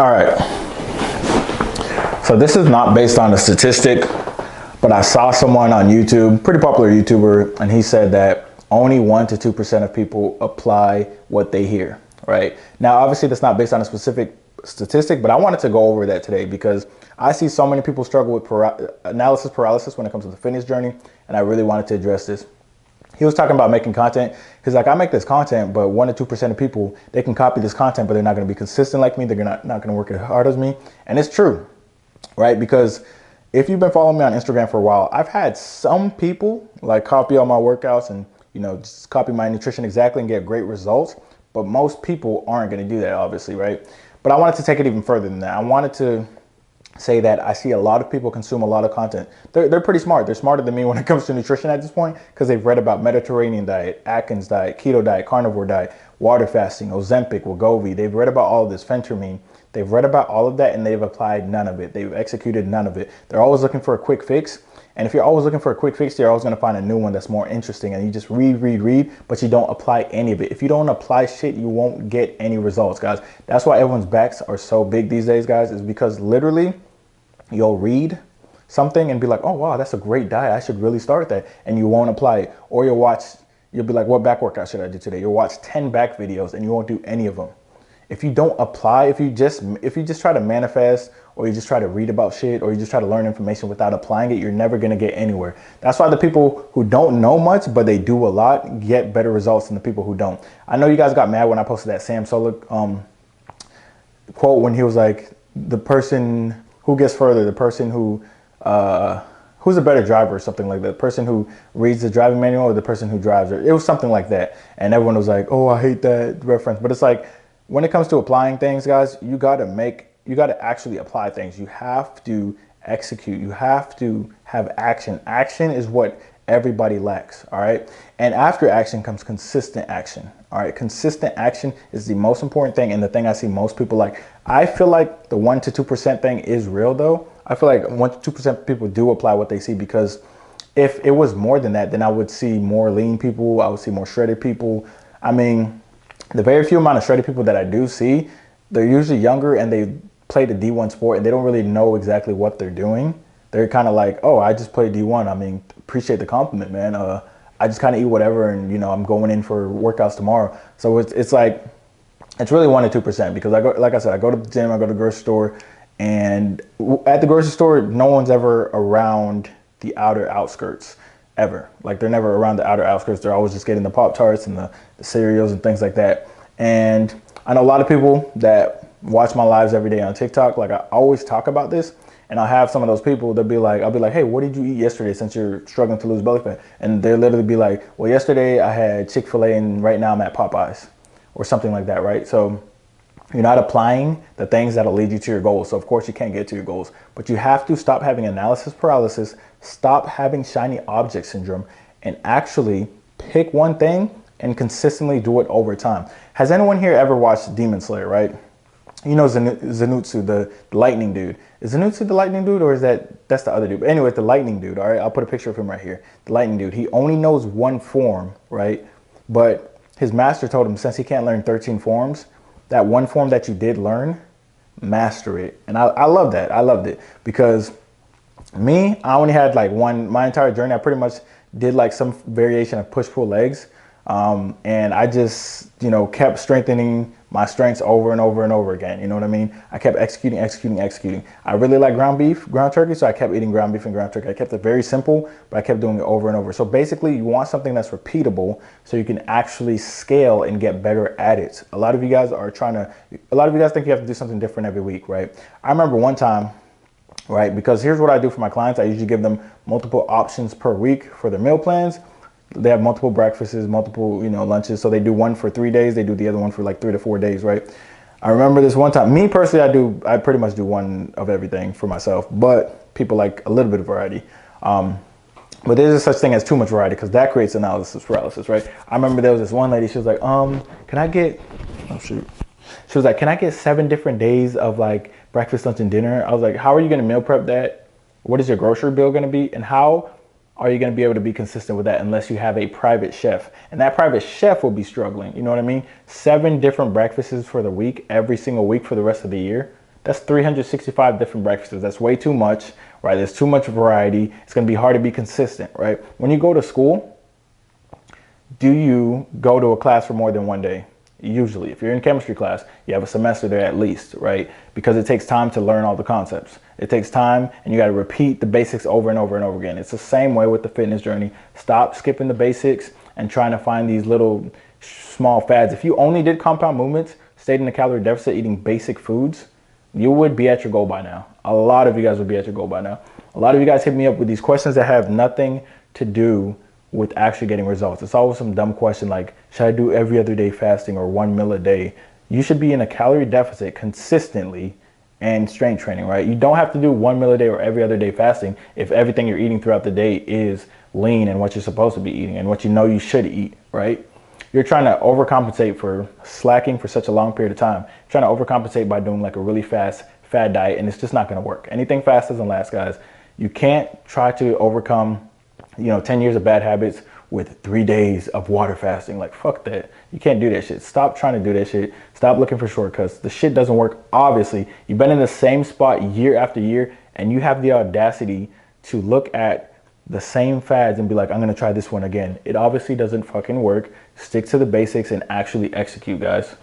All right. So this is not based on a statistic, but I saw someone on YouTube, pretty popular YouTuber, and he said that only 1 to 2% of people apply what they hear, right? Now, obviously that's not based on a specific statistic, but I wanted to go over that today because I see so many people struggle with analysis paralysis when it comes to the fitness journey, and I really wanted to address this. He was talking about making content. He's like, I make this content, but 1 to 2% of people, they can copy this content, but they're not going to be consistent like me. They're not going to work as hard as me. And it's true, right? Because if you've been following me on Instagram for a while, I've had some people like copy all my workouts and, you know, just copy my nutrition exactly and get great results. But most people aren't going to do that, obviously, right? But I wanted to take it even further than that. I wanted to say that I see a lot of people consume a lot of content. They're pretty smart. They're smarter than me when it comes to nutrition at this point because they've read about Mediterranean diet, Atkins diet, keto diet, carnivore diet, water fasting, Ozempic, Wegovy. They've read about all of this, phentermine. They've read about all of that and they've applied none of it. They've executed none of it. They're always looking for a quick fix. And if you're always looking for a quick fix, you're always going to find a new one that's more interesting. And you just read, but you don't apply any of it. If you don't apply shit, you won't get any results, guys. That's why everyone's backs are so big these days, guys, is because literally you'll read something and be like, oh, wow, that's a great diet. I should really start that. And you won't apply it. Or you'll be like, what back workout should I do today? You'll watch 10 back videos and you won't do any of them. If you don't apply, if you just try to manifest or you just try to read about shit or you just try to learn information without applying it, you're never going to get anywhere. That's why the people who don't know much, but they do a lot, get better results than the people who don't. I know you guys got mad when I posted that Sam Sulek quote when he was like, the person who gets further, the person who's a better driver or something like that, the person who reads the driving manual or the person who drives it. It was something like that. And everyone was like, oh, I hate that reference. But it's like, when it comes to applying things, guys, you got to actually apply things. You have to execute. You have to have action. Action is what everybody lacks, all right? And after action comes consistent action, all right? Consistent action is the most important thing and the thing I see most people like. I feel like the 1 to 2% thing is real, though. I feel like 1 to 2% people do apply what they see because if it was more than that, then I would see more lean people. I would see more shredded people. I mean, the very few amount of shredded people that I do see, they're usually younger and they play the D1 sport and they don't really know exactly what they're doing. They're kind of like, oh, I just play D1. I mean, appreciate the compliment, man. I just kind of eat whatever and, you know, I'm going in for workouts tomorrow. So it's like, it's really 1 to 2% because I go, like I said, I go to the gym, I go to the grocery store, and at the grocery store, no one's ever around the outer outskirts. Ever. Like they're never around the outer outskirts. They're always just getting the Pop-Tarts and the cereals and things like that. And I know a lot of people that watch my lives every day on TikTok. Like I always talk about this and I'll have some of those people, I'll be like, hey, what did you eat yesterday since you're struggling to lose belly fat? And they'll literally be like, well, yesterday I had Chick-fil-A and right now I'm at Popeyes or something like that, right? So you're not applying the things that'll lead you to your goals. So of course you can't get to your goals, but you have to stop having analysis paralysis, stop having shiny object syndrome, and actually pick one thing and consistently do it over time. Has anyone here ever watched Demon Slayer, right? You know Zenitsu, the lightning dude. Is Zenitsu the lightning dude or that's the other dude? But anyway, the lightning dude, all right? I'll put a picture of him right here. The lightning dude, he only knows one form, right? But his master told him since he can't learn 13 forms, that one form that you did learn, master it. And I love that. I loved it because me, I only had like my entire journey. I pretty much did like some variation of push-pull legs. And I just, you know, kept strengthening my strengths over and over and over again. You know what I mean? I kept executing. I really like ground turkey. So I kept eating ground beef and ground turkey. I kept it very simple, but I kept doing it over and over. So basically you want something that's repeatable so you can actually scale and get better at it. A lot of you guys think you have to do something different every week, right? I remember one time, right? Because here's what I do for my clients. I usually give them multiple options per week for their meal plans. They have multiple breakfasts, multiple, you know, lunches. So they do one for 3 days. They do the other one for like 3 to 4 days, right? I remember this one time, me personally, I pretty much do one of everything for myself, but people like a little bit of variety. But there's a such thing as too much variety because that creates analysis paralysis, right? I remember there was this one lady, she was like, can I get, oh shoot. She was like, can I get 7 different days of like breakfast, lunch, and dinner? I was like, how are you going to meal prep that? What is your grocery bill going to be? And how are you going to be able to be consistent with that unless you have a private chef? And that private chef will be struggling. You know what I mean? 7 different breakfasts for the week, every single week for the rest of the year. That's 365 different breakfasts. That's way too much, right? There's too much variety. It's going to be hard to be consistent, right? When you go to school, do you go to a class for more than one day? Usually, if you're in chemistry class, you have a semester there at least, right? Because it takes time to learn all the concepts. It takes time, and you got to repeat the basics over and over and over again. It's the same way with the fitness journey. Stop skipping the basics and trying to find these little small fads. If you only did compound movements, stayed in a calorie deficit, eating basic foods, you would be at your goal by now. A lot of you guys would be at your goal by now. A lot of you guys hit me up with these questions that have nothing to do with actually getting results. It's always some dumb question like, should I do every other day fasting or 1 meal a day? You should be in a calorie deficit consistently and strength training, right? You don't have to do 1 meal a day or every other day fasting if everything you're eating throughout the day is lean and what you're supposed to be eating and what you know you should eat, right? You're trying to overcompensate for slacking for such a long period of time. You're trying to overcompensate by doing like a really fast fad diet, and it's just not going to work. Anything fast doesn't last, guys. You can't try to overcome 10 years of bad habits with 3 days of water fasting. Like, fuck that. You can't do that shit. Stop trying to do that shit. Stop looking for shortcuts. The shit doesn't work. Obviously, you've been in the same spot year after year, and you have the audacity to look at the same fads and be like, I'm going to try this one again. It obviously doesn't fucking work. Stick to the basics and actually execute, guys.